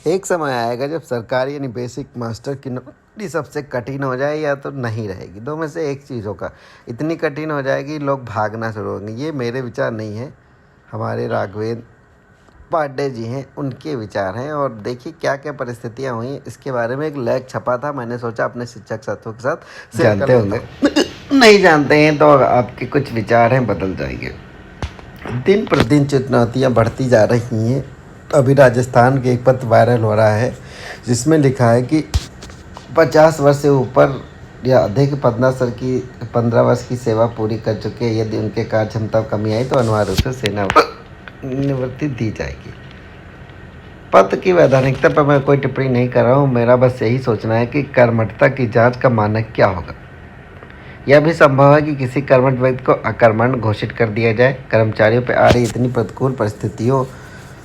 एक समय आएगा जब सरकारी यानी बेसिक मास्टर की नौकरी सबसे कठिन हो जाए या तो नहीं रहेगी, दो में से एक चीज़ होगा। इतनी कठिन हो जाएगी लोग भागना शुरू होंगे। ये मेरे विचार नहीं है, हमारे राघवेंद्र पांडे जी हैं, उनके विचार हैं। और देखिए क्या क्या परिस्थितियां हुई इसके बारे में एक लेख छपा था, मैंने सोचा अपने शिक्षक साथियों के साथ जानते होंगे नहीं जानते हैं तो आपके कुछ विचार हैं बदल जाएंगे। दिन प्रतिदिन चुनौतियाँ बढ़ती जा रही हैं। अभी राजस्थान के एक पत्र वायरल हो रहा है जिसमें लिखा है कि 50 वर्ष से ऊपर या अधिक 15 वर्ष की सेवा पूरी कर चुके हैं, यदि उनके कार्य क्षमता कमी आई तो अनिवार्य रूप से सेना निवृत्ति दी जाएगी। पत्र की वैधानिकता पर मैं कोई टिप्पणी नहीं कर रहा हूँ, मेरा बस यही सोचना है कि कर्मठता की जांच का मानक क्या होगा। यह भी संभव है कि किसी कर्मठ व्यक्ति को अकर्मण्य घोषित कर दिया जाए। कर्मचारियों पर आ रही इतनी प्रतिकूल परिस्थितियों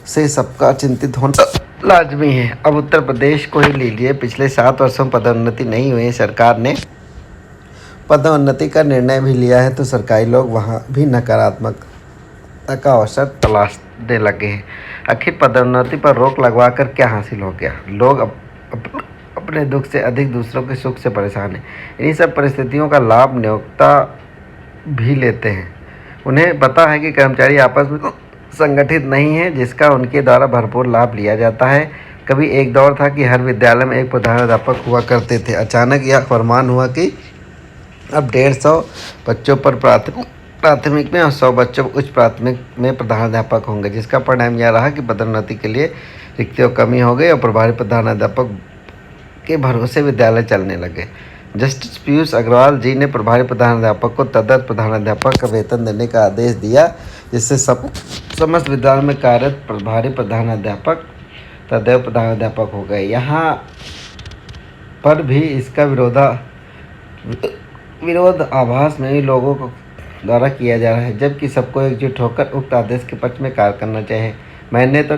से सबका चिंतित होना लाजमी है। अब उत्तर प्रदेश को ही लीजिए, पिछले 7 वर्षों में पदोन्नति नहीं हुई है, सरकार ने पदोन्नति का निर्णय भी लिया है तो सरकारी लोग वहाँ भी नकारात्मकता का अवसर तलाशने लगे हैं। आखिर पदोन्नति पर रोक लगवाकर क्या हासिल हो गया? लोग अपने दुख से अधिक दूसरों के सुख से परेशान हैं। इन्हीं सब परिस्थितियों का लाभ नियोक्ता भी लेते हैं। उन्हें पता है कि कर्मचारी आपस में संगठित नहीं है, जिसका उनके द्वारा भरपूर लाभ लिया जाता है। कभी एक दौर था कि हर विद्यालय में एक प्रधानाध्यापक हुआ करते थे। अचानक यह फरमान हुआ कि अब 150 बच्चों पर प्राथमिक में और 100 बच्चों उच्च प्राथमिक में प्रधानाध्यापक होंगे, जिसका परिणाम यह रहा कि पदोन्नति के लिए रिक्तियों कमी हो गई और प्रभारी प्रधानाध्यापक के भरोसे विद्यालय चलने लगे। जस्टिस पीयूष अग्रवाल जी ने प्रभारी प्रधानाध्यापक को तदर्थ प्रधानाध्यापक का वेतन देने का आदेश दिया, जिससे समस्त विद्यालय में कार्यरत प्रभारी प्रधानाध्यापक तदैव प्रधानाध्यापक हो गए। यहाँ पर भी इसका विरोधाभास में भी लोगों को द्वारा किया जा रहा है, जबकि सबको एकजुट होकर उक्त आदेश के पक्ष में कार्य करना चाहिए। मैंने तो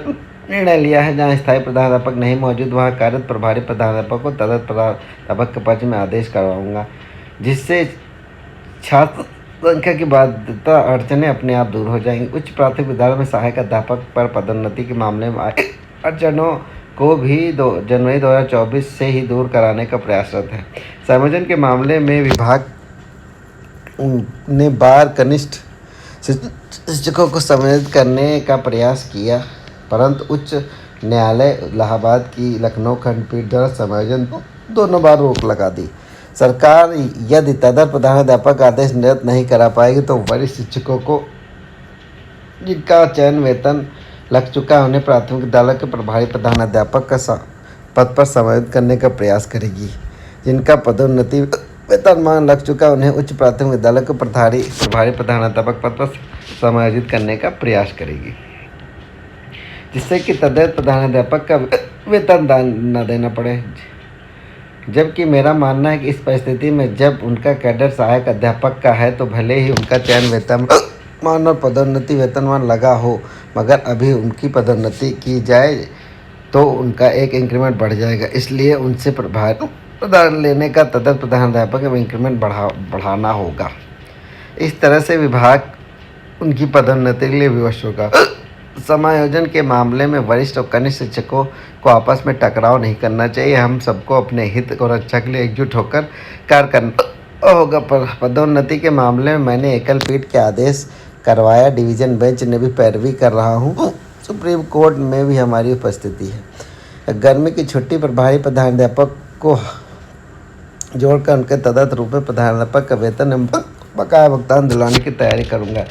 निर्णय लिया है, जहाँ स्थायी प्रधानाध्यापक नहीं मौजूद वहाँ कार्यरत प्रभारी प्रधानाध्यापक को तदर्थ प्रधानाध्यापक के पक्ष में आदेश करवाऊंगा, जिससे छात्र संख्या की बाध्यता अड़चनें अपने आप दूर हो जाएंगी। उच्च प्राथमिक विद्यालय में सहायक अध्यापक पर पदोन्नति के मामले में अड़चनों को भी जनवरी 2024 से ही दूर कराने का प्रयासरत है। समायोजन के मामले में विभाग ने बार कनिष्ठ शिक्षकों को समायोजित करने का प्रयास किया, परंतु उच्च न्यायालय इलाहाबाद की लखनऊ खंडपीठ द्वारा समायोजन दोनों बार रोक लगा दी। सरकार यदि तदर्थ प्रधानाध्यापक आदेश निर्गत नहीं करा पाएगी तो वरिष्ठ शिक्षकों को जिनका चयन वेतन लग चुका है उन्हें प्राथमिक विद्यालय के प्रभारी प्रधानाध्यापक का पद पर समायोजित करने का प्रयास करेगी। जिनका पदोन्नति वेतनमान लग चुका है उन्हें उच्च प्राथमिक विद्यालय के प्रभारी प्रधानाध्यापक पद पर समायोजित करने का प्रयास करेगी, जिससे कि तदर्थ प्रधानाध्यापक का वेतन न देना पड़े। जबकि मेरा मानना है कि इस परिस्थिति में जब उनका कैडर सहायक अध्यापक का है तो भले ही उनका चयन वेतनमान और पदोन्नति वेतनमान लगा हो, मगर अभी उनकी पदोन्नति की जाए तो उनका एक इंक्रीमेंट बढ़ जाएगा। इसलिए उनसे प्रधान लेने का तदर्थ प्रधानाध्यापक इंक्रीमेंट बढ़ाना होगा। इस तरह से विभाग उनकी पदोन्नति के लिए विवश होगा। समायोजन के मामले में वरिष्ठ और कनिष्ठ शिक्षकों को आपस में टकराव नहीं करना चाहिए। हम सबको अपने हित और रक्षा के लिए एकजुट होकर कार्य करना होगा। पदोन्नति के मामले में मैंने एकल पीठ के आदेश करवाया, डिवीज़न बेंच ने भी पैरवी कर रहा हूँ, सुप्रीम कोर्ट में भी हमारी उपस्थिति है। गर्मी की छुट्टी प्रभारी प्रधानाध्यापक को जोड़कर उनके तदर्थ रूप में प्रधानाध्यापक का वेतन बकाया भुगतान दिलाने की तैयारी करूँगा,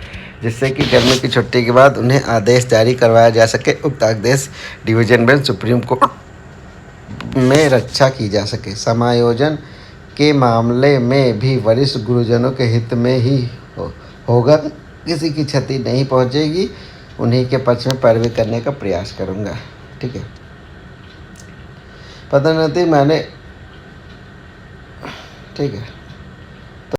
जिससे कि गर्मी की छुट्टी के बाद उन्हें आदेश जारी करवाया जा सके। उक्त आदेश डिवीज़न बेंच सुप्रीम कोर्ट में रक्षा की जा सके। समायोजन के मामले में भी वरिष्ठ गुरुजनों के हित में ही होगा, किसी की क्षति नहीं पहुंचेगी। उन्हीं के पक्ष में पैरवी करने का प्रयास करूंगा। ठीक है, पदोन्नति मैंने ठीक है।